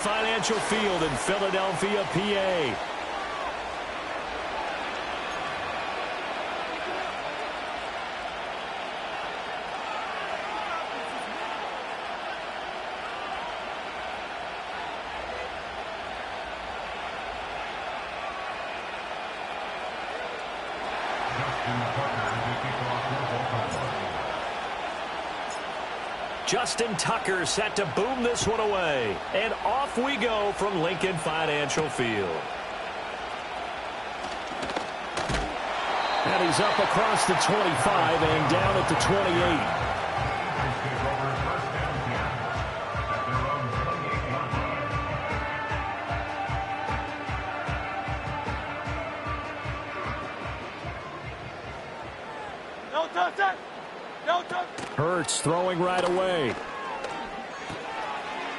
Financial Field in Philadelphia, PA. Justin Tucker set to boom this one away. And off we go from Lincoln Financial Field. And he's up across the 25 and down at the 28. Hurts throwing right away.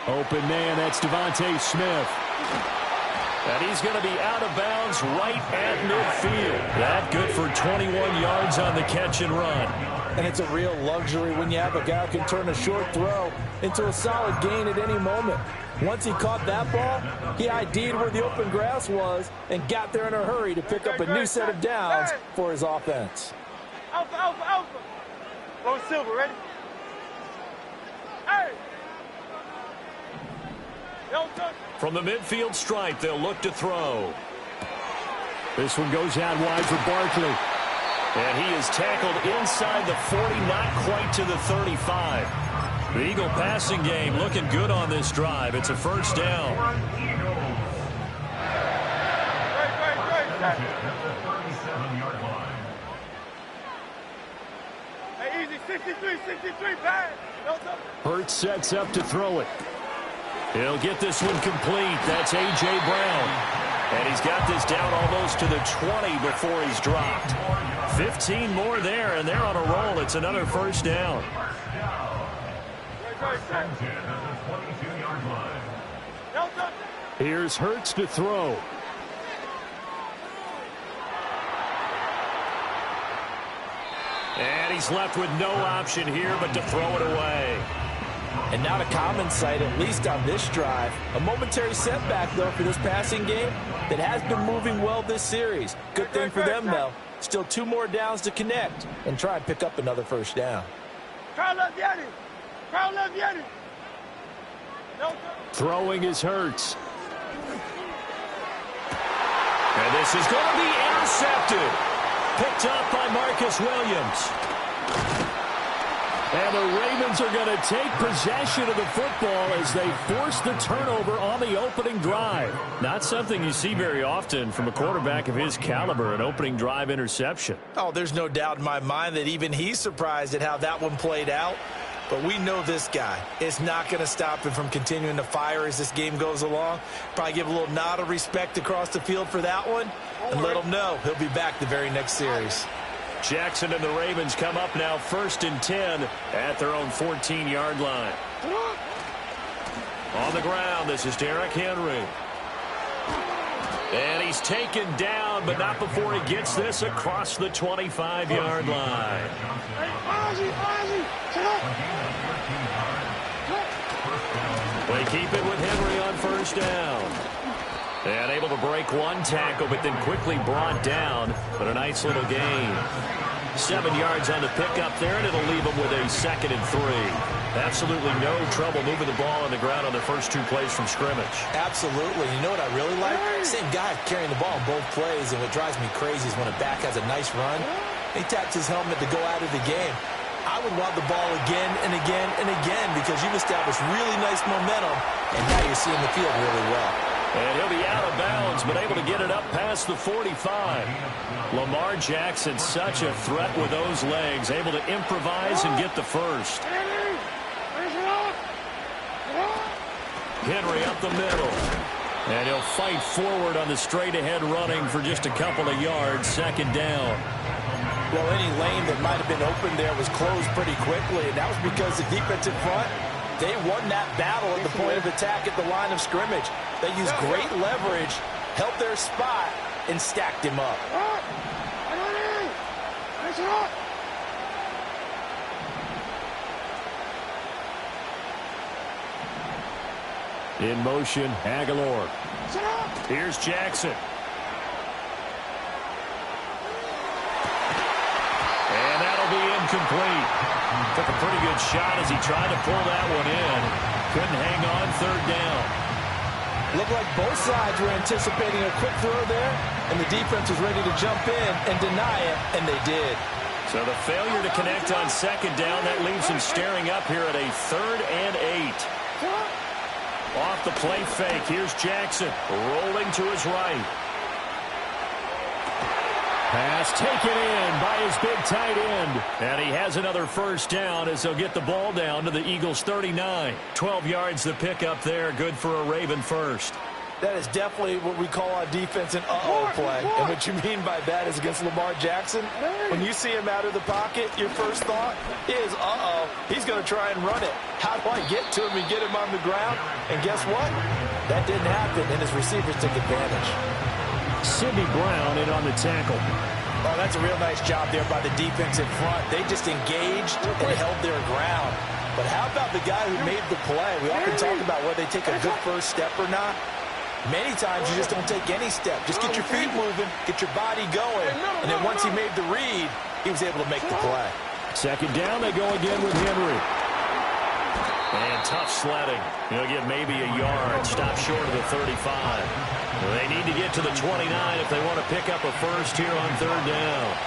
Open man, that's Devontae Smith. And he's going to be out of bounds right at midfield. That good for 21 yards on the catch and run. And it's a real luxury when you have a guy who can turn a short throw into a solid gain at any moment. Once he caught that ball, he ID'd where the open grass was and got there in a hurry to pick up a new set of downs for his offense. Alpha, alpha, alpha. Low silver, ready? Hey! From the midfield stripe, they'll look to throw. This one goes out wide for Barkley. And he is tackled inside the 40, not quite to the 35. The Eagle passing game looking good on this drive. It's a first down. Hey, easy, 63, pass. Hurts sets up to throw it. He'll get this one complete. That's A.J. Brown. And he's got this down almost to the 20 before he's dropped. 15 more there, and they're on a roll. It's another first down. Here's Hurts to throw. And he's left with no option here but to throw it away. And not a common sight, at least on this drive. A momentary setback, though, for this passing game that has been moving well this series. Good thing for them, though. Still 2 more downs to connect and try and pick up another first down. Throwing is Hurts. And this is going to be intercepted. Picked up by Marcus Williams. And the Ravens are going to take possession of the football as they force the turnover on the opening drive. Not something you see very often from a quarterback of his caliber, an opening drive interception. Oh, there's no doubt in my mind that even he's surprised at how that one played out. But we know this guy is not going to stop him from continuing to fire as this game goes along. Probably give a little nod of respect across the field for that one and let him know he'll be back the very next series. Jackson and the Ravens come up now 1st and 10 at their own 14-yard line. On the ground, this is Derrick Henry. And he's taken down, but not before he gets this across the 25-yard line. They keep it with Henry on first down. And able to break one tackle, but then quickly brought down. But a nice little gain. 7 yards on the pickup there, and it'll leave them with a 2nd and 3. Absolutely no trouble moving the ball on the ground on their first 2 plays from scrimmage. Absolutely. You know what I really like? Same guy carrying the ball on both plays, and what drives me crazy is when a back has a nice run, he taps his helmet to go out of the game. I would want the ball again and again and again because you've established really nice momentum, and now you're seeing the field really well. And he'll be out of bounds, but able to get it up past the 45. Lamar Jackson, such a threat with those legs, able to improvise and get the first. Henry up the middle. And he'll fight forward on the straight-ahead running for just a couple of yards. 2nd down. Well, any lane that might have been open there was closed pretty quickly, and that was because the defensive front, they won that battle at the point of attack at the line of scrimmage. They used great leverage, held their spot, and stacked him up. In motion, Aguilar. Here's Jackson. And that'll be incomplete. Took a pretty good shot as he tried to pull that one in. Couldn't hang on third down. Looked like both sides were anticipating a quick throw there, and the defense was ready to jump in and deny it, and they did. So the failure to connect on second down, that leaves him staring up here at a 3rd and 8. Off the play fake, here's Jackson, rolling to his right. Pass taken in by his big tight end. And he has another first down as they'll get the ball down to the Eagles' 39. 12 yards the pickup there, good for a Raven first. That is definitely what we call on defense an uh-oh play. And what you mean by that is against Lamar Jackson, when you see him out of the pocket, your first thought is, uh-oh, he's going to try and run it. How do I get to him and get him on the ground? And guess what? That didn't happen, and his receivers took advantage. Sidney Brown in on the tackle. Oh, that's a real nice job there by the defense in front. They just engaged and held their ground. But how about the guy who made the play? We often talk about whether they take a good first step or not. Many times you just don't take any step. Just get your feet moving, get your body going, and then once he made the read, he was able to make the play. Second down, they go again with Henry. And tough sledding. He'll get maybe a yard. Stop short of the 35. They need to get to the 29 if they want to pick up a first here on third down.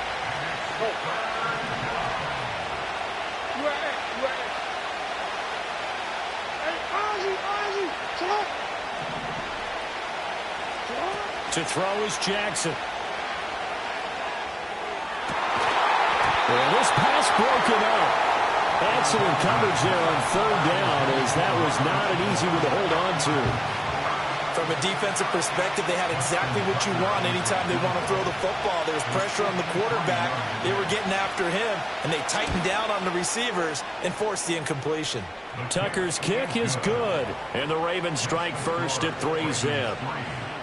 To throw is Jackson. And this pass broken up. Excellent coverage there on third down, as that was not an easy one to hold on to. From a defensive perspective, they had exactly what you want anytime they want to throw the football. There was pressure on the quarterback. They were getting after him, and they tightened down on the receivers and forced the incompletion. Tucker's kick is good, and the Ravens strike first at 3-zip.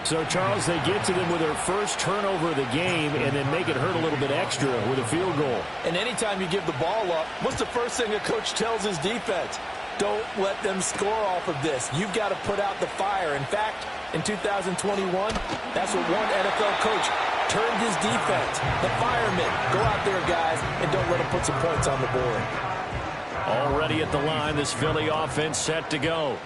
So, Charles, they get to them with their first turnover of the game and then make it hurt a little bit extra with a field goal. And anytime you give the ball up, what's the first thing a coach tells his defense? Don't let them score off of this. You've got to put out the fire. In fact, in 2021, that's what one NFL coach turned his defense. The firemen. Go out there, guys, and don't let them put some points on the board. Already at the line, this Philly offense set to go.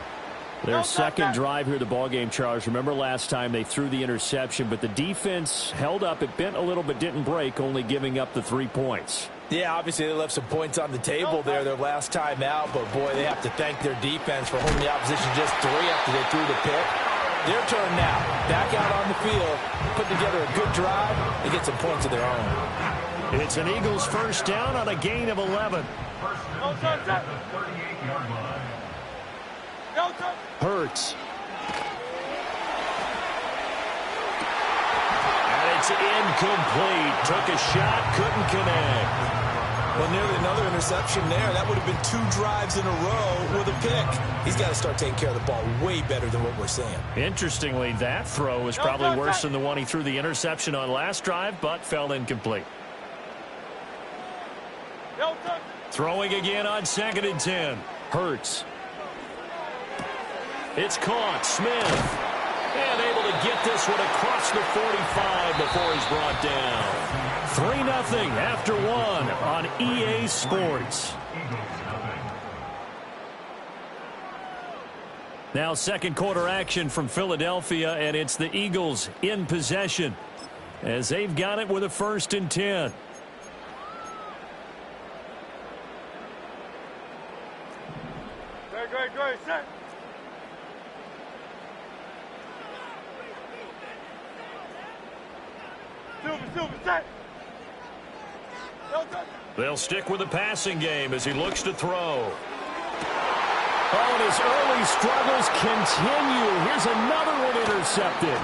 Their second drive here, the ballgame, Charles. Remember last time they threw the interception, but the defense held up. It bent a little but didn't break, only giving up the 3 points. Yeah, obviously they left some points on the table there their last time out, but boy, they have to thank their defense for holding the opposition just 3 after they threw the pick. Their turn now. Back out on the field, put together a good drive, and get some points of their own. It's an Eagles first down on a gain of 11. Hurts. And it's incomplete. Took a shot, couldn't connect. Well, nearly another interception there. That would have been 2 drives in a row with a pick. He's got to start taking care of the ball way better than what we're seeing. Interestingly, that throw was probably worse than the one he threw the interception on last drive, but fell incomplete. Throwing again on 2nd and 10. Hurts. It's caught. Smith. And able to get this one across the 45 before he's brought down. 3-0 after 1 on EA Sports. Now second quarter action from Philadelphia, and it's the Eagles in possession as they've got it with a 1st and 10. Great, set. Silver, set. They'll stick with the passing game as he looks to throw. Oh, and his early struggles continue. Here's another one intercepted.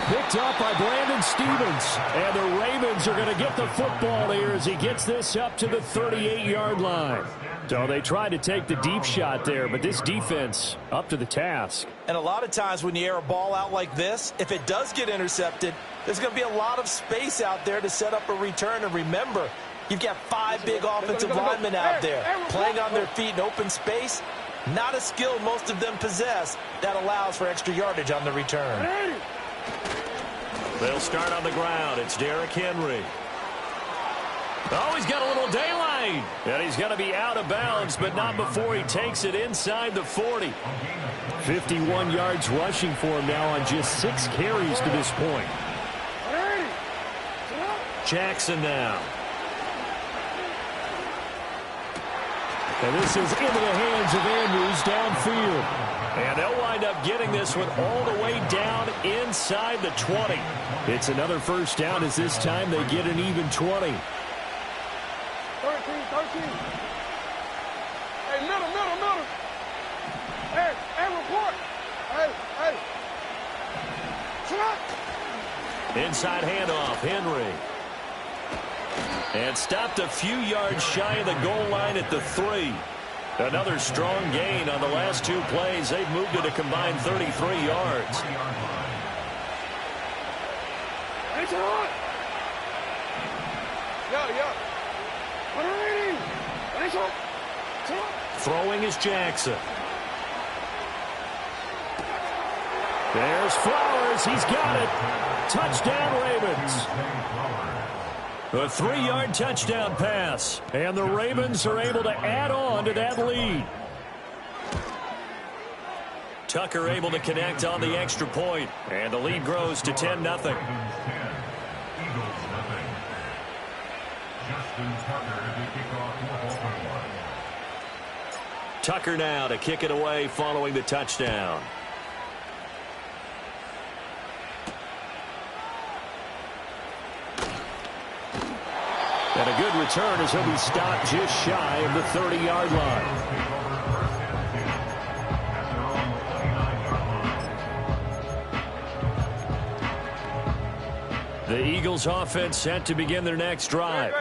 Picked up by Brandon Stephens. And the Ravens are going to get the football here as he gets this up to the 38-yard line. So they tried to take the deep shot there, but this defense up to the task. And a lot of times when you air a ball out like this, if it does get intercepted, there's going to be a lot of space out there to set up a return. And remember, you've got 5 big offensive linemen out there playing on their feet in open space. Not a skill most of them possess that allows for extra yardage on the return. They'll start on the ground. It's Derrick Henry. Oh, he's got a little daylight. And he's going to be out of bounds, but not before he takes it inside the 40. 51 yards rushing for him now on just 6 carries to this point. Jackson now. And this is into the hands of Andrews downfield. And they'll wind up getting this one all the way down inside the 20. It's another first down as this time they get an even 20. 13. Hey, middle. Hey, report. Hey. Shut up. Inside handoff, Henry. And stopped a few yards shy of the goal line at the 3. Another strong gain on the last 2 plays. They've moved it a combined 33 yards. Throwing is Jackson. There's Flowers. He's got it. Touchdown, Ravens. A 3-yard touchdown pass. And the Ravens are able to add on to that lead. Tucker able to connect on the extra point. And the lead grows to 10-0. Tucker now to kick it away following the touchdown. And a good return as he'll be stopped just shy of the 30-yard line. The Eagles offense set to begin their next drive.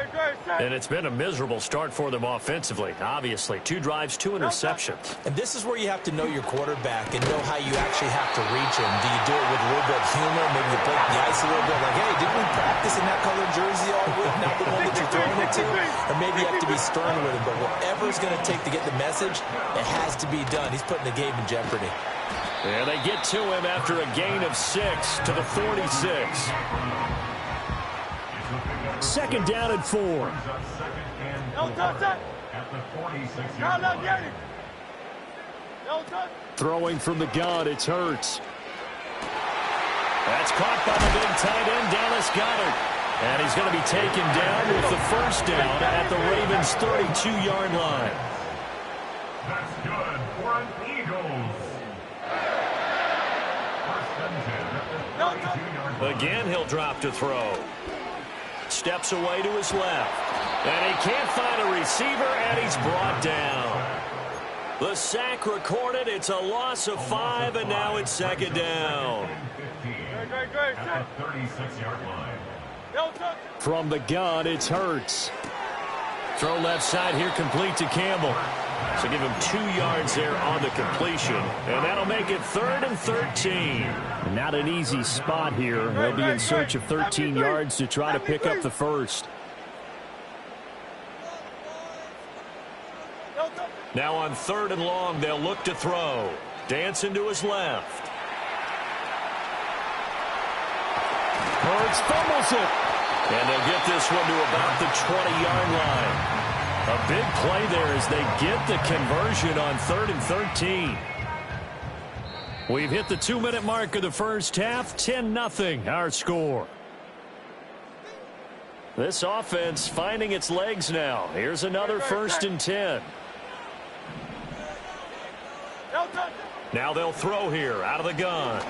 And it's been a miserable start for them offensively. Obviously, 2 drives, 2 interceptions. And this is where you have to know your quarterback and know how you actually have to reach him. Do you do it with a little bit of humor? Maybe you break the ice a little bit. Like, hey, didn't we practice in that colored jersey all week? Not the one that you're throwing it to? Or maybe you have to be stern with him. But whatever it's going to take to get the message, it has to be done. He's putting the game in jeopardy. And they get to him after a gain of 6 to the 46. Second down and 4. Don't touch it. Not get it. Don't touch. Throwing from the gun, it's Hurts. That's caught by the big tight end, Dallas Goedert. And he's going to be taken down with the first down at the Ravens' 32-yard line. That's good for an Eagles. Again, he'll drop to throw. Steps away to his left. And he can't find a receiver, and he's brought down. The sack recorded. It's a loss of 5, and now it's second down. At the 36-yard line. From the gun, it's Hurts. Throw left side here, complete to Campbell. So give him 2 yards there on the completion. And that'll make it 3rd and 13. Not an easy spot here. They'll be in search of 13 yards to try to pick up the first. Now on 3rd and long, they'll look to throw. Dancing to his left. Hurts fumbles it. And they'll get this one to about the 20-yard line. A big play there as they get the conversion on 3rd and 13. We've hit the 2-minute mark of the first half. 10-0 our score. This offense finding its legs now. Here's another 1st and 10. Now they'll throw here out of the gun.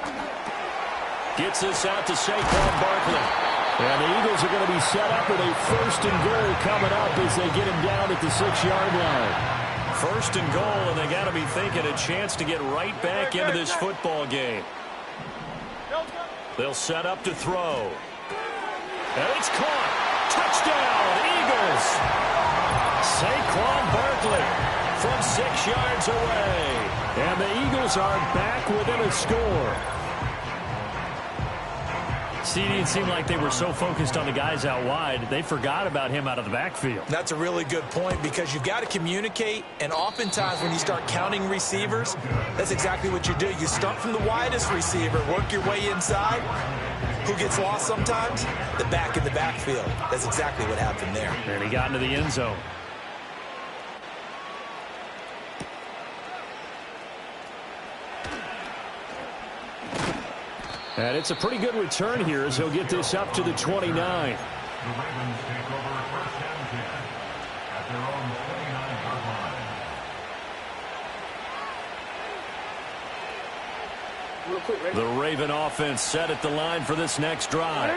Gets this out to Saquon Barkley. And the Eagles are going to be set up with a 1st and goal coming up as they get him down at the 6-yard line. 1st and goal, and they got to be thinking a chance to get right back into this football game. They'll set up to throw. And it's caught. Touchdown, Eagles. Saquon Barkley from 6 yards away. And the Eagles are back within a score. CD, it seemed like they were so focused on the guys out wide, they forgot about him out of the backfield. That's a really good point because you've got to communicate, and oftentimes when you start counting receivers, that's exactly what you do. You start from the widest receiver, work your way inside. Who gets lost sometimes? The back in the backfield. That's exactly what happened there. And he got into the end zone. And it's a pretty good return here as he'll get this up to the 29. The Ravens take over first and 10 at their own 29-yard line. The Raven offense set at the line for this next drive.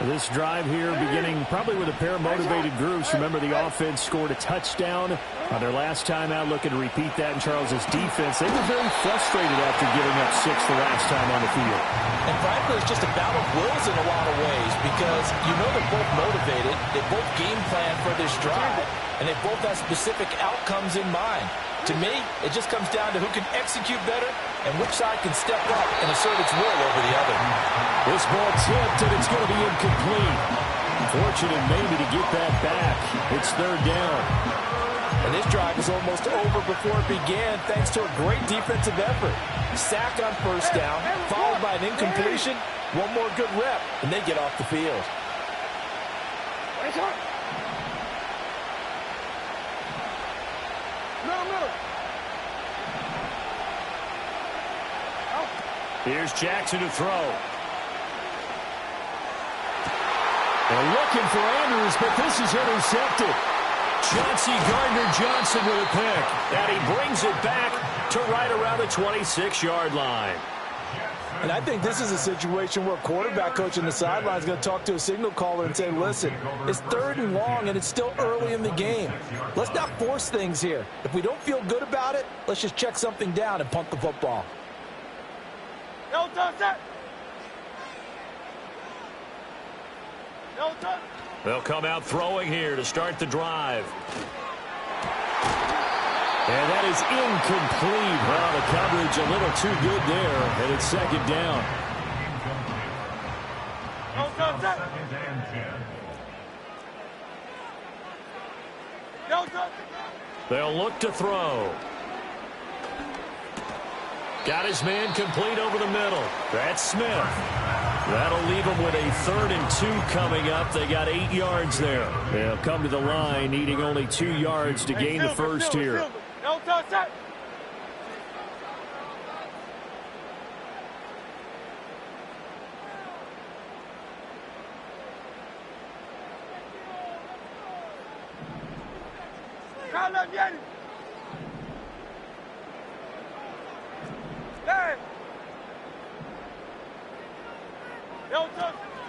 This drive here beginning probably with a pair of motivated groups. Remember, the offense scored a touchdown on their last time out, looking to repeat that in Charles's defense. They were very frustrated after giving up 6 the last time on the field. And frankly, it's just a battle of wills in a lot of ways because you know they're both motivated. They both game plan for this drive, and they both have specific outcomes in mind. To me, it just comes down to who can execute better and which side can step up and assert its will over the other. This ball tipped, and it's going to be incomplete. Fortunate maybe to get that back. It's third down. And this drive is almost over before it began thanks to a great defensive effort. Sack on first down, followed by an incompletion. One more good rep, and they get off the field. Here's Jackson to throw. They're looking for Andrews, but this is intercepted. Chauncey Gardner-Johnson with a pick. And he brings it back to right around the 26-yard line. And I think this is a situation where a quarterback coach on the sideline is going to talk to a signal caller and say, listen, it's third and long, and it's still early in the game. Let's not force things here. If we don't feel good about it, let's just check something down and punt the football. No touch that. No touch. They'll come out throwing here to start the drive. And that is incomplete. Well, the coverage a little too good there, and it's second down. No touch that. Second and 10. No touch. They'll look to throw. Got his man complete over the middle. That's Smith. That'll leave them with a 3rd and 2 coming up. They got 8 yards there. They'll come to the line, needing only 2 yards to gain the first here. No touch that.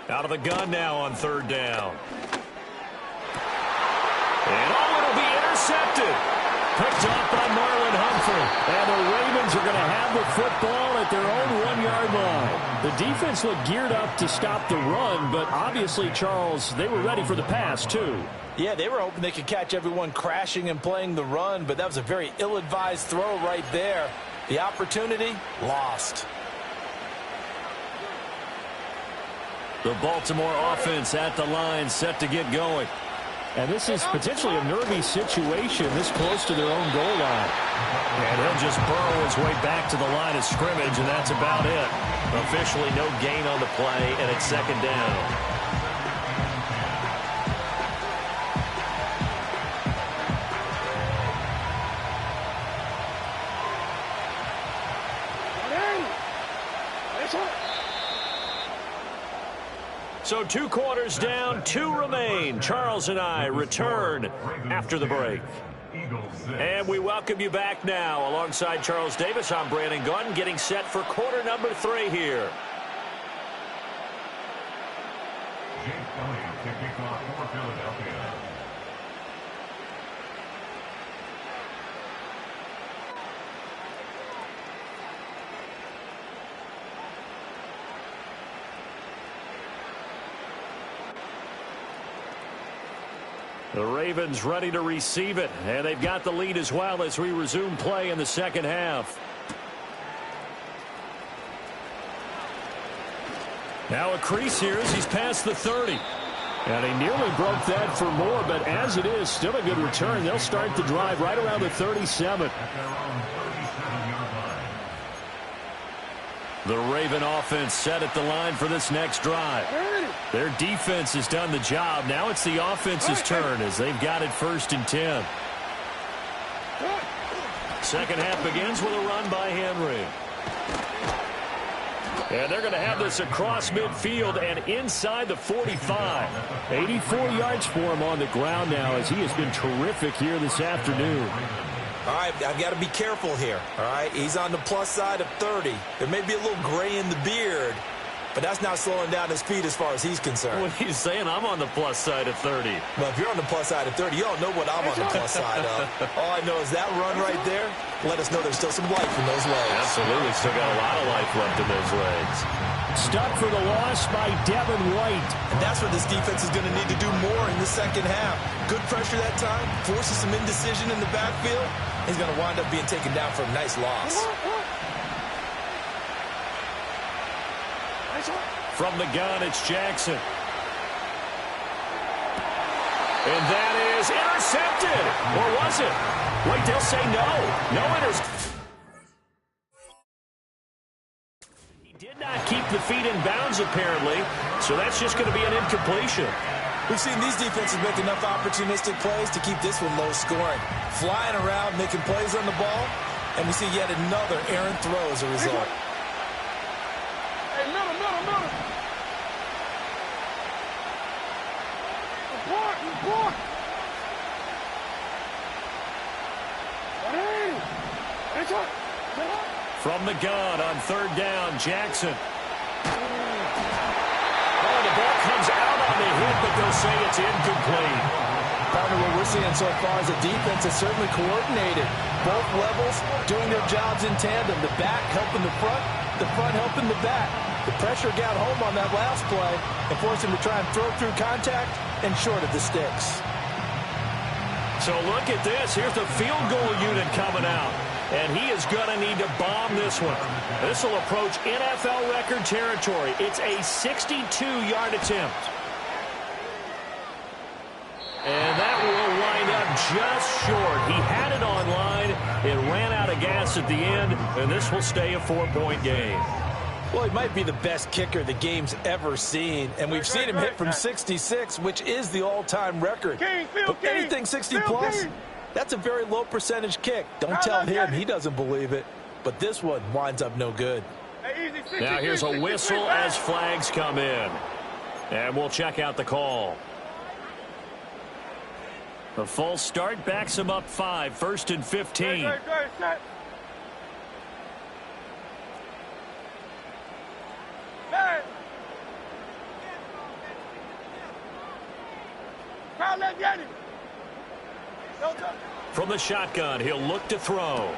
Out of the gun now on 3rd down. And it'll be intercepted. Picked off by Marlon Humphrey. And the Ravens are going to have the football at their own 1-yard line. The defense looked geared up to stop the run, but obviously, Charles, they were ready for the pass, too. Yeah, they were hoping they could catch everyone crashing and playing the run, but that was a very ill-advised throw right there. The opportunity, lost. The Baltimore offense at the line, set to get going. And this is potentially a nervy situation this close to their own goal line. And he'll just burrow his way back to the line of scrimmage, and that's about it. Officially no gain on the play, and it's second down. So 2 quarters down, 2 remain. Charles and I return after the break. And we welcome you back now. Alongside Charles Davis, I'm Brandon Gaudin, getting set for quarter number 3 here. Jake Kelly to kick off for Philadelphia. The Ravens ready to receive it, and they've got the lead as well as we resume play in the second half. Now a crease here as he's past the 30. And he nearly broke that for more, but as it is, still a good return. They'll start the drive right around the 37. The Raven offense set at the line for this next drive. Their defense has done the job. Now it's the offense's turn as they've got it 1st and 10. Second half begins with a run by Henry. And they're going to have this across midfield and inside the 45. 84 yards for him on the ground now as he has been terrific here this afternoon. All right, I've got to be careful here, all right? He's on the plus side of 30. There may be a little gray in the beard, but that's not slowing down his speed as far as he's concerned. What he's saying, I'm on the plus side of 30. Well, if you're on the plus side of 30, you all know what I'm on the plus side of. All I know is that run right there, let us know there's still some life in those legs. Absolutely, still got a lot of life left in those legs. Stuck for the loss by Devin White. And that's what this defense is going to need to do more in the second half. Good pressure that time, forces some indecision in the backfield. He's going to wind up being taken down for a nice loss. From the gun, it's Jackson. And that is intercepted. Or was it? Wait, they'll say no. No interception. He did not keep the feet in bounds, apparently, so that's just going to be an incompletion. We've seen these defenses make enough opportunistic plays to keep this one low scoring. Flying around, making plays on the ball, and we see yet another errant throw as a result. Hey, middle. Report. From the gun on 3rd down, Jackson. Oh, the ball comes out on the hit, but they'll say it's incomplete. Partner, what we're seeing so far is the defense is certainly coordinated. Both levels doing their jobs in tandem. The back helping the front helping the back. The pressure got home on that last play and forced him to try and throw through contact and short of the sticks. So look at this. Here's the field goal unit coming out. And he is going to need to bomb this one. This will approach NFL record territory. It's a 62-yard attempt. And that will wind up just short. He had it on line. It ran out of gas at the end, and this will stay a 4-point game. Well, he might be the best kicker the game's ever seen, and we've seen him hit from 66, which is the all-time record. But anything 60-plus, that's a very low percentage kick. Don't tell him he doesn't believe it. But this one winds up no good. Now here's a whistle as flags come in. And we'll check out the call. The false start backs him up 5, 1st and 15. From the shotgun, he'll look to throw.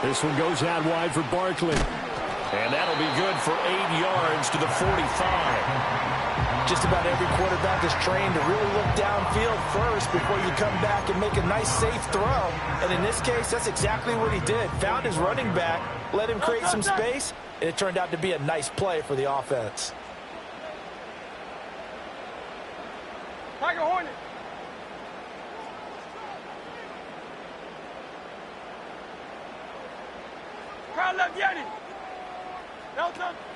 This one goes out wide for Barkley. And that'll be good for 8 yards to the 45. Just about every quarterback is trained to really look downfield first before you come back and make a nice, safe throw. And in this case, that's exactly what he did. Found his running back, let him create some space, and it turned out to be a nice play for the offense. Tiger Hornet. Crowd left Yeti.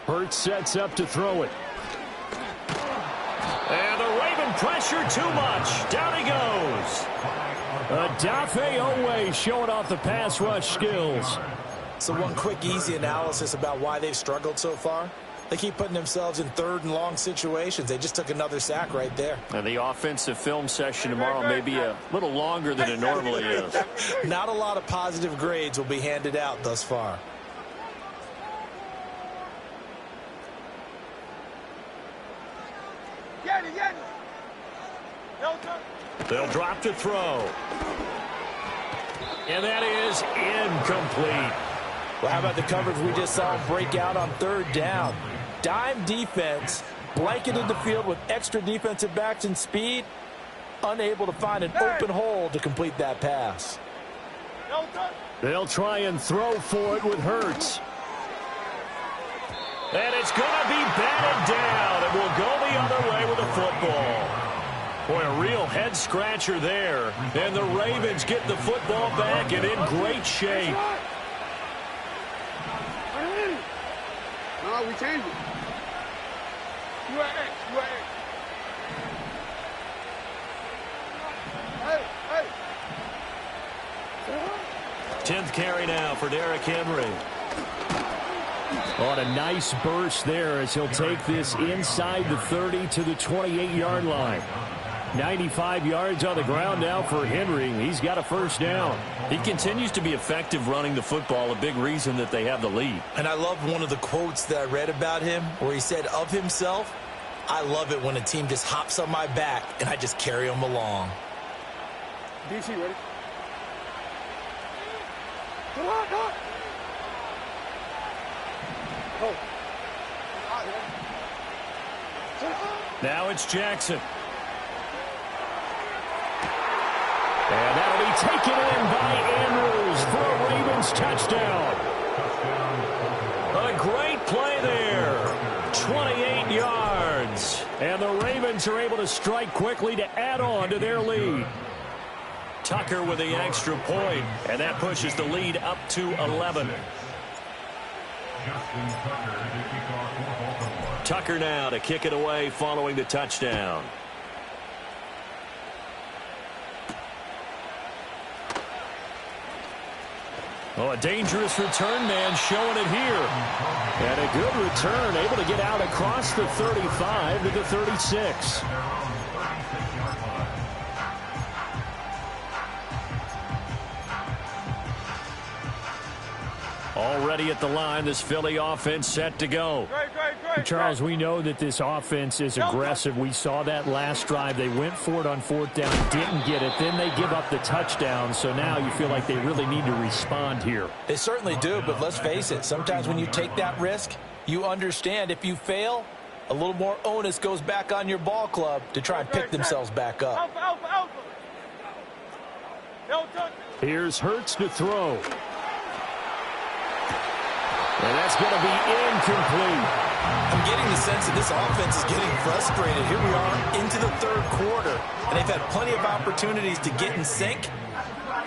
Hurts sets up to throw it. And the Raven pressure too much. Down he goes. Odafe Oweh showing off the pass rush skills. So one quick, easy analysis about why they've struggled so far. They keep putting themselves in 3rd and long situations. They just took another sack right there. And the offensive film session tomorrow may be a little longer than it normally is. Not a lot of positive grades will be handed out thus far. They'll drop to throw. And that is incomplete. Well, how about the coverage we just saw break out on 3rd down? Dime defense, blanketed the field with extra defensive backs and speed, unable to find an open hole to complete that pass. They'll try and throw for it with Hurts. And it's going to be batted down, and we'll go the other way with the football. Boy, a real head-scratcher there. And the Ravens get the football back and in great shape. No, we changed it. You are X. You are X. Hey, hey. 10th carry now for Derrick Henry. On a nice burst there as he'll take this inside the 30 to the 28-yard line. 95 yards on the ground now for Henry. He's got a first down. He continues to be effective running the football, a big reason that they have the lead. And I love one of the quotes that I read about him where he said of himself, I love it when a team just hops on my back and I just carry them along. DC, ready? Come on, come on. Go. Now it's Jackson. And that'll be taken in by Andrews for a Ravens touchdown. A great play there. 28 yards. And the Ravens are able to strike quickly to add on to their lead. Tucker with the extra point, and that pushes the lead up to 11. Tucker now to kick it away following the touchdown. Oh, a dangerous return man showing it here. And a good return, able to get out across the 35 to the 36. Already at the line, this Philly offense set to go. Great. Charles, we know that this offense is aggressive. We saw that last drive. They went for it on fourth down, didn't get it. Then they give up the touchdown. So now you feel like they really need to respond here. They certainly do, but let's face it. Sometimes when you take that risk, you understand if you fail, a little more onus goes back on your ball club to try and pick themselves back up. Alpha. Here's Hurts to throw. And that's going to be incomplete. I'm getting the sense that this offense is getting frustrated. Here we are into the third quarter, and they've had plenty of opportunities to get in sync.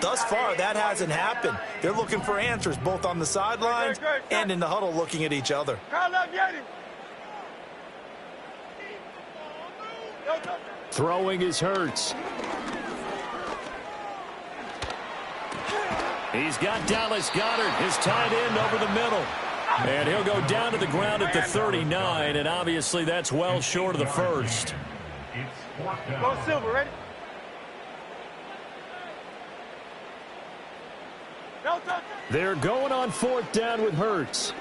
Thus far, that hasn't happened. They're looking for answers both on the sidelines and in the huddle looking at each other. Throwing is Hurts. He's got Dallas Goedert, his tight end, over the middle. And he'll go down to the ground at the 39, and obviously that's well short of the first. Go Silver, ready? They're going on fourth down with Hurts.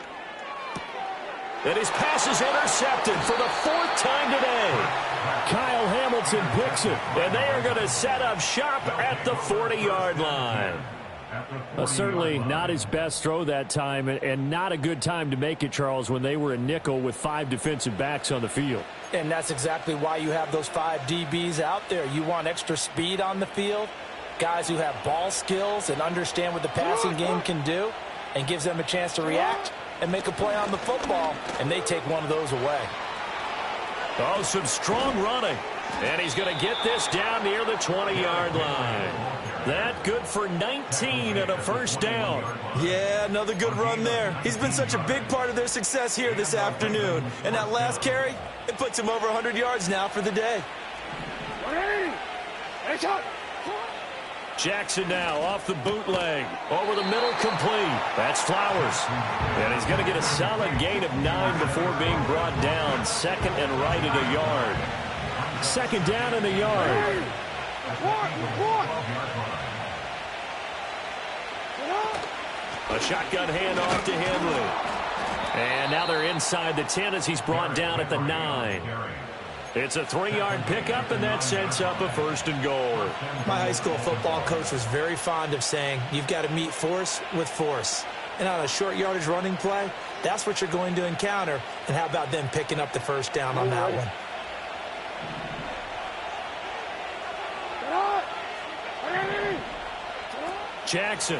And his pass is intercepted for the fourth time today. Kyle Hamilton picks it, and they are going to set up shop at the 40-yard line. Certainly not his best throw that time, and not a good time to make it, Charles, when they were a nickel with 5 defensive backs on the field. And that's exactly why you have those 5 DBs out there. You want extra speed on the field, guys who have ball skills and understand what the passing game can do, and gives them a chance to react and make a play on the football, and they take one of those away. Oh, some strong running. And he's going to get this down near the 20-yard line. That good for 19 and a first down. Yeah, another good run there. He's been such a big part of their success here this afternoon. And that last carry, it puts him over 100 yards now for the day. Jackson now off the bootleg. Over the middle, complete. That's Flowers. And he's going to get a solid gain of 9 before being brought down. Second and right at a yard. Second down in the yard. A shotgun handoff to Henry. And now they're inside the 10 as he's brought down at the 9. It's a 3-yard pickup, and that sets up a first and goal. My high school football coach was very fond of saying, you've got to meet force with force. And on a short yardage running play, that's what you're going to encounter. And how about them picking up the first down on that one? Jackson.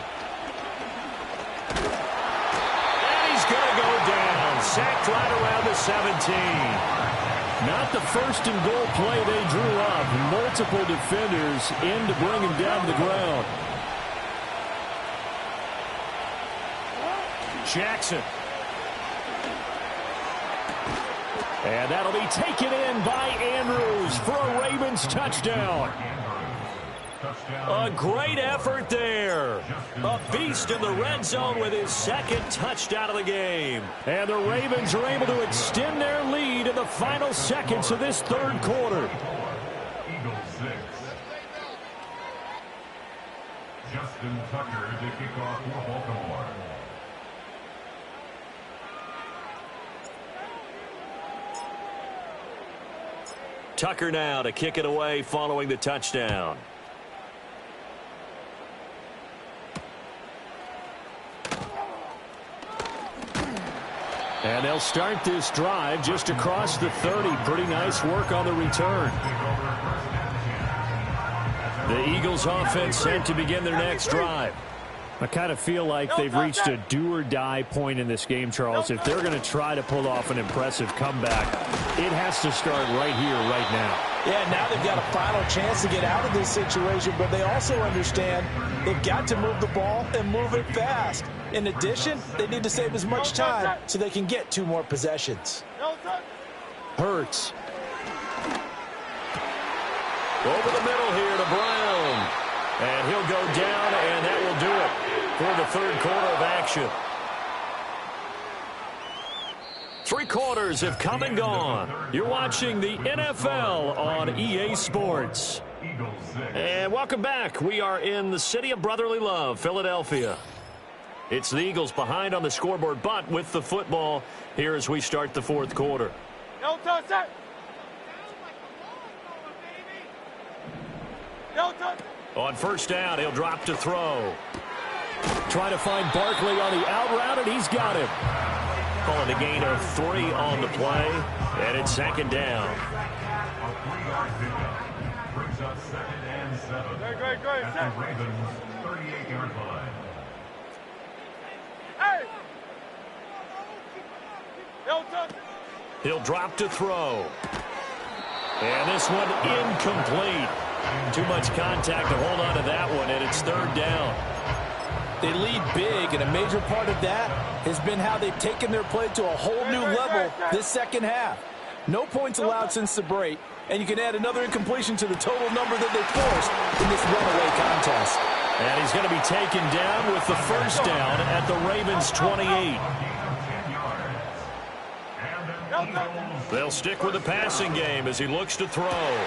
And he's going to go down. sacked right around the 17. Not the first and goal play they drew up. Multiple defenders in to bring him down to the ground. Jackson. And that'll be taken in by Andrews for a Ravens touchdown. A great effort there. A beast in the red zone with his second touchdown of the game. And the Ravens are able to extend their lead in the final seconds of this third quarter. Eagles 6. Justin Tucker to kick off for Baltimore. Tucker now to kick it away following the touchdown. And they'll start this drive just across the 30. Pretty nice work on the return. The Eagles offense set to begin their next drive. I kind of feel like they've reached a do-or-die point in this game, Charles. If they're going to try to pull off an impressive comeback, it has to start right here, right now. Yeah, now they've got a final chance to get out of this situation, but they also understand they've got to move the ball and move it fast. In addition, they need to save as much time so they can get 2 more possessions. Hurts. Over the middle here to Brown. And he'll go down, and that will do it for the third quarter of action. 3 quarters have come and gone. You're watching the NFL on EA Sports. And welcome back. We are in the city of brotherly love, Philadelphia. It's the Eagles behind on the scoreboard, but with the football here as we start the fourth quarter. No touch that. No touch. On first down, he'll drop to throw. Trying to find Barkley on the out route, and he's got him. Calling a gain of 3 on the play, and it's second down. A 3-yard pickup brings up 2nd and 7. Great. At the Ravens' 38-yard line. Hey. No touch. He'll drop to throw. And this one incomplete. Too much contact to hold on to that one, and it's third down. They lead big, and a major part of that has been how they've taken their play to a whole new level this second half. No points allowed since the break, and you can add another incompletion to the total number that they forced in this runaway contest. And he's going to be taken down with the first down at the Ravens' 28. They'll stick with the passing game as he looks to throw.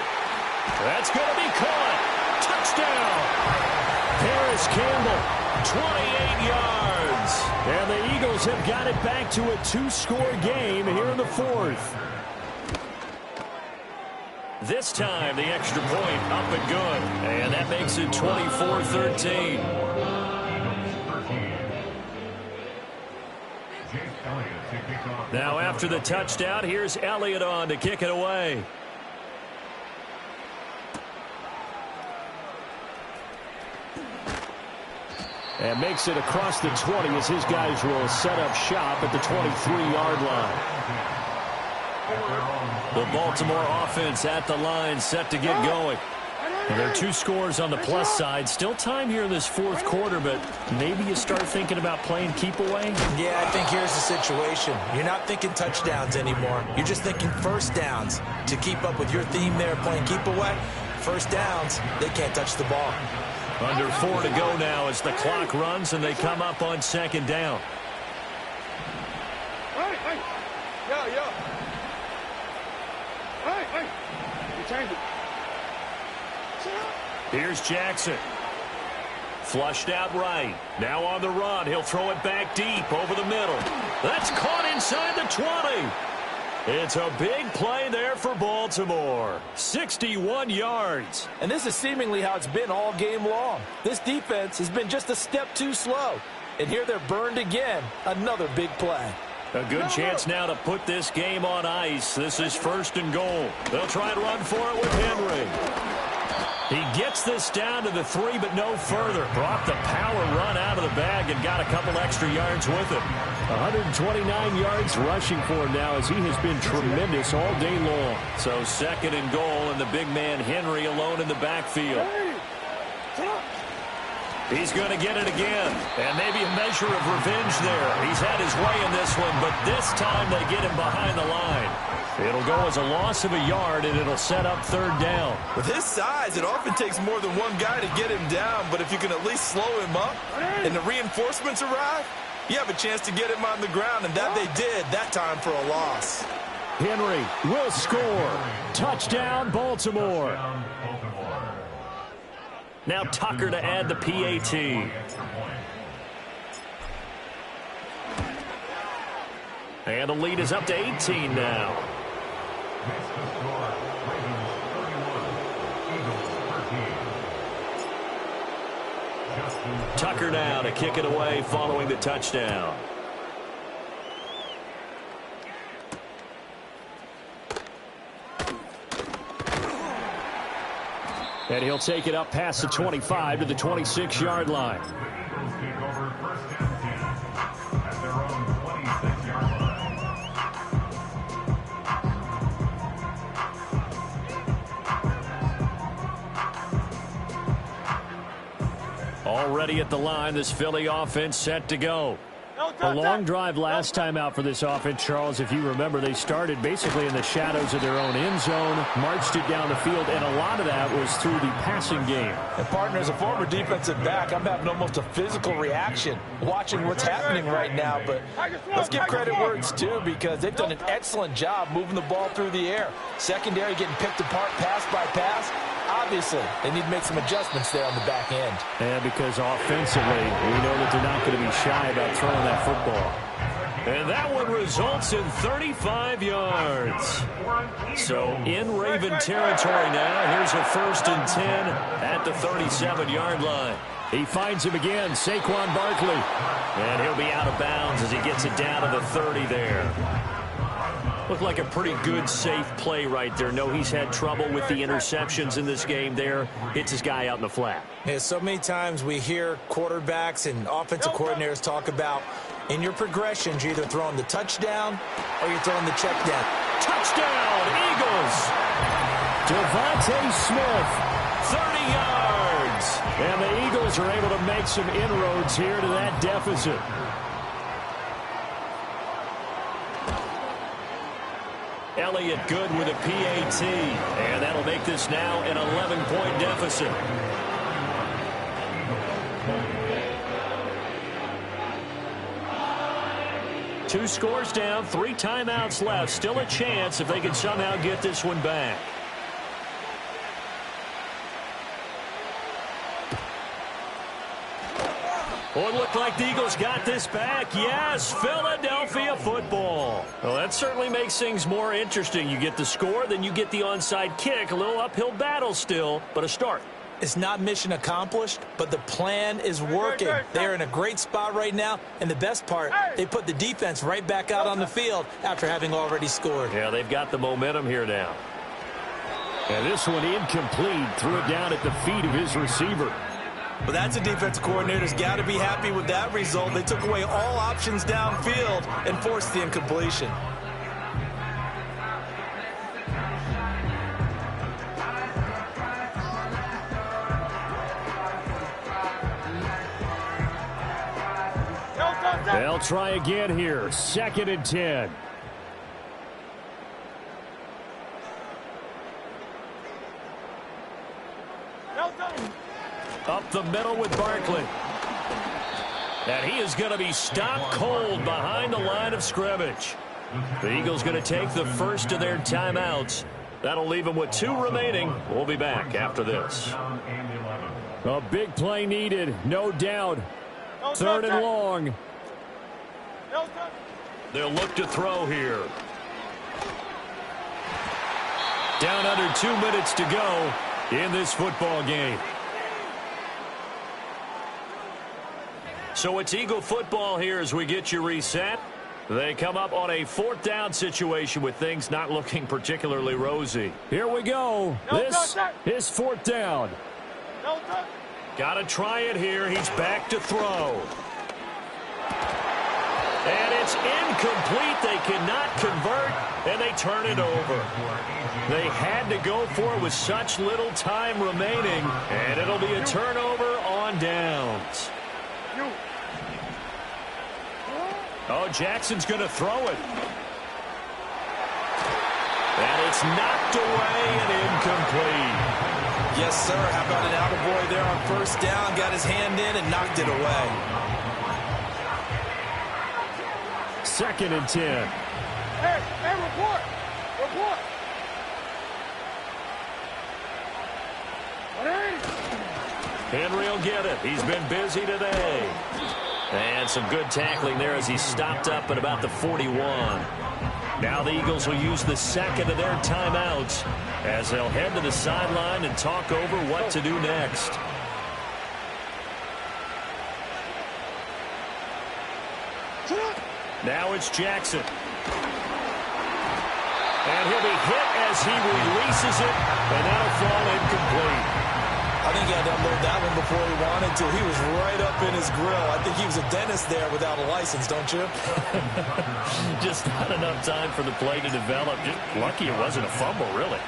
That's going to be caught. Touchdown. Paris Campbell, 28 yards. And the Eagles have got it back to a 2-score game here in the fourth. This time, the extra point up and good. And that makes it 24-13. Now, after the touchdown, here's Elliott on to kick it away. And makes it across the 20 as his guys will set up shop at the 23-yard line. The Baltimore offense at the line set to get going. And there are 2 scores on the plus side. Still time here in this fourth quarter, but maybe you start thinking about playing keep away? Yeah, I think here's the situation. You're not thinking touchdowns anymore. You're just thinking first downs. To keep up with your theme there, playing keep away, first downs, they can't touch the ball. Under 4 to go now as the clock runs and they come up on second down. Hey. Yo. Hey. You change it. Here's Jackson. Flushed out right. Now on the run. He'll throw it back deep over the middle. That's caught inside the 20. It's a big play there for Baltimore. 61 yards. And this is seemingly how it's been all game long. This defense has been just a step too slow. And here they're burned again. Another big play. A good chance now to put this game on ice. This is first and goal. They'll try and run for it with Henry. He gets this down to the 3, but no further. Brought the power run out of the bag and got a couple extra yards with it. 129 yards rushing for him now as he has been tremendous all day long. So 2nd and goal, and the big man Henry alone in the backfield. He's going to get it again, and maybe a measure of revenge there. He's had his way in this one, but this time they get him behind the line. It'll go as a loss of a yard, and it'll set up 3rd down. With his size, it often takes more than one guy to get him down, but if you can at least slow him up and the reinforcements arrive, you have a chance to get him on the ground, and that they did that time for a loss. Henry will score. Touchdown, Baltimore. Now Tucker to add the PAT. And the lead is up to 18 now. Tucker now to kick it away following the touchdown. And he'll take it up past the 25 to the 26-yard line. Already at the line, this Philly offense set to go. A long drive last time out for this offense, Charles. If you remember, they started basically in the shadows of their own end zone, marched it down the field, and a lot of that was through the passing game. And partner, as a former defensive back, I'm having almost a physical reaction watching what's happening right now. But let's give credit where it's due, because they've done an excellent job moving the ball through the air. Secondary getting picked apart pass by pass. Obviously, they need to make some adjustments there on the back end. And because offensively, we know that they're not going to be shy about throwing that football. And that one results in 35 yards. So in Raven territory now, here's a 1st and 10 at the 37-yard line. He finds him again, Saquon Barkley. And he'll be out of bounds as he gets it down to the 30 there. Looked like a pretty good, safe play right there. No, he's had trouble with the interceptions in this game there. Hits his guy out in the flat. Yeah, so many times we hear quarterbacks and offensive coordinators talk about in your progressions, you're either throwing the touchdown or you're throwing the check down. Touchdown, Eagles! Devontae Smith, 30 yards. And the Eagles are able to make some inroads here to that deficit. Elliott good with a PAT, and that'll make this now an 11-point deficit. Two scores down, 3 timeouts left. Still a chance if they can somehow get this one back. Oh, it looked like the Eagles got this back. Yes, Philadelphia football. Well, that certainly makes things more interesting. You get the score, then you get the onside kick. A little uphill battle still, but a start. It's not mission accomplished, but the plan is working. They're in a great spot right now, and the best part, they put the defense right back out on the field after having already scored. Yeah, they've got the momentum here now. And this one incomplete. Threw it down at the feet of his receiver. But that's a defensive coordinator's got to be happy with that result. They took away all options downfield and forced the incompletion. They'll try again here. 2nd and 10. Up the middle with Barkley. And he is going to be stopped cold behind the line of scrimmage. The Eagles going to take the first of their timeouts. That'll leave them with 2 remaining. We'll be back after this. A big play needed, no doubt. 3rd and long. They'll look to throw here. Down under 2 minutes to go in this football game. So it's Eagle football here as we get you reset. They come up on a 4th down situation with things not looking particularly rosy. Here we go. This is 4th down. Got to try it here. He's back to throw. And it's incomplete. They cannot convert, and they turn it over. They had to go for it with such little time remaining, and it'll be a turnover on downs. Oh, Jackson's going to throw it. And it's knocked away and incomplete. Yes, sir. How about an attaboy there on first down? Got his hand in and knocked it away. 2nd and 10. Hey, report. Report. Henry will get it. He's been busy today. And some good tackling there as he stopped up at about the 41. Now the Eagles will use the second of their timeouts as they'll head to the sideline and talk over what to do next. Now it's Jackson. And he'll be hit as he releases it, and that'll fall incomplete. I think he had to unload that one before he wanted to. He was right up in his grill. I think he was a dentist there without a license, don't you? Just not enough time for the play to develop. Just lucky it wasn't a fumble, really.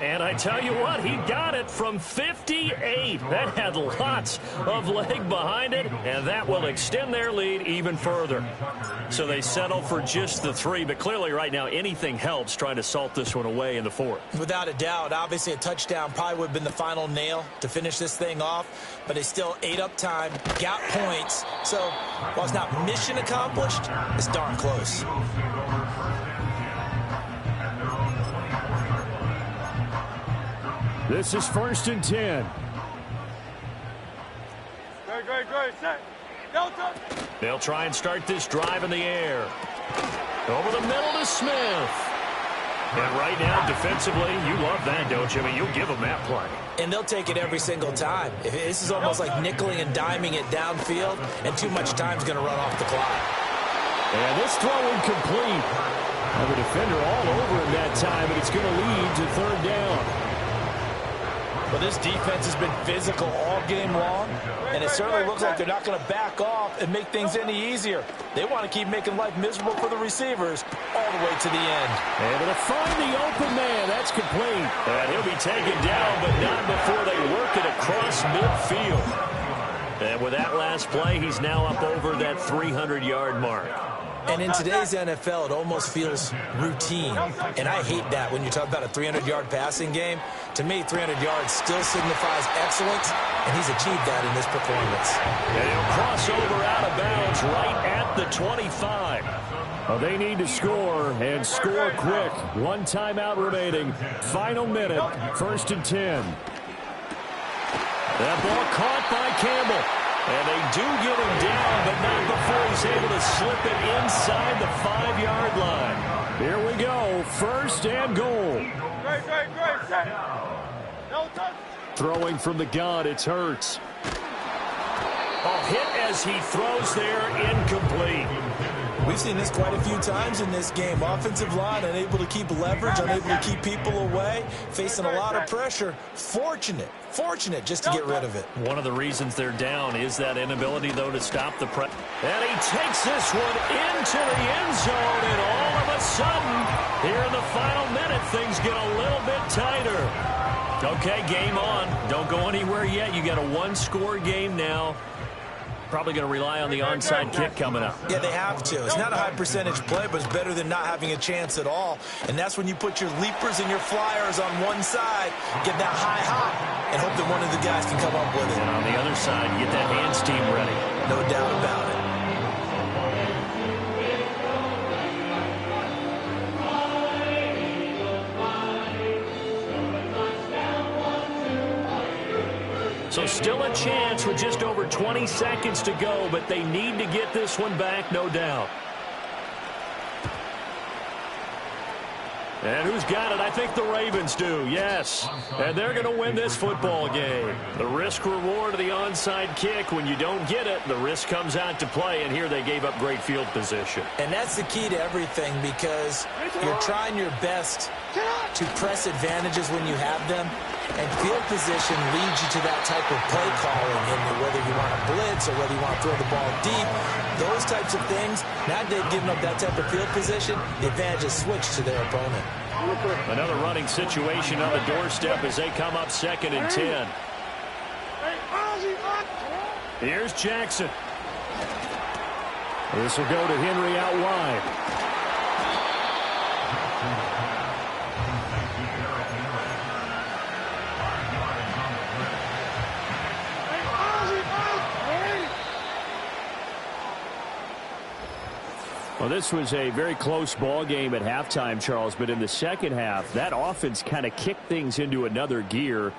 And I tell you what, he got it from 58. That had lots of leg behind it, and that will extend their lead even further. So they settle for just the 3, but clearly right now anything helps trying to salt this one away in the 4th. Without a doubt, obviously a touchdown probably would have been the final nail to finish this thing off, but they still ate up time, got points. So while it's not mission accomplished, it's darn close. This is 1st and 10. Great. Set. Delta. They'll try and start this drive in the air. Over the middle to Smith. And right now, defensively, you love that, don't you? I mean, you'll give them that play. And they'll take it every single time. This is almost like nickeling and diming it downfield, and too much time's going to run off the clock. And this throw incomplete. Have a defender all over him that time, and it's going to lead to 3rd down. Well, this defense has been physical all game long, and it certainly looks like they're not going to back off and make things any easier. They want to keep making life miserable for the receivers all the way to the end. Able to find the open man. That's complete. And he'll be taken down, but not before they work it across midfield. And with that last play, he's now up over that 300-yard mark. And in today's NFL, it almost feels routine. And I hate that when you talk about a 300-yard passing game. To me, 300 yards still signifies excellence, and he's achieved that in this performance. And he'll cross over out of bounds right at the 25. Well, they need to score, and score quick. 1 timeout remaining. Final minute, 1st and 10. That ball caught by Campbell. And they do get him down, but not before he's able to slip it inside the 5-yard line. Here we go, 1st and goal. Great. Set. Delta. Throwing from the gun, it's Hurts. Hit as he throws there, incomplete. We've seen this quite a few times in this game. Offensive line unable to keep leverage, unable to keep people away, facing a lot of pressure. Fortunate just to get rid of it. One of the reasons they're down is that inability, though, to stop the press. And he takes this one into the end zone, and all of a sudden, here in the final minute, things get a little bit tighter. Okay, game on. Don't go anywhere yet. You got a 1-score game now. Probably going to rely on the onside kick coming up. Yeah, they have to. It's not a high percentage play, but it's better than not having a chance at all. And that's when you put your leapers and your flyers on one side, get that high hop, and hope that one of the guys can come up with it. And on the other side, get that hands team ready. No doubt about it. So still a chance with just over 20 seconds to go, but they need to get this one back, no doubt. And who's got it? I think the Ravens do, yes. And they're going to win this football game. The risk-reward of the onside kick, when you don't get it, the risk comes out to play, and here they gave up great field position. And that's the key to everything, because you're trying your best to press advantages when you have them, And field position leads you to that type of play calling, and whether you want to blitz or whether you want to throw the ball deep, those types of things. Now they've given up that type of field position, the advantage is switched to their opponent. Another running situation on the doorstep as they come up 2nd and 10. Here's Jackson. This will go to Henry out wide. Well, this was a very close ball game at halftime, Charles, but in the second half, that offense kind of kicked things into another gear.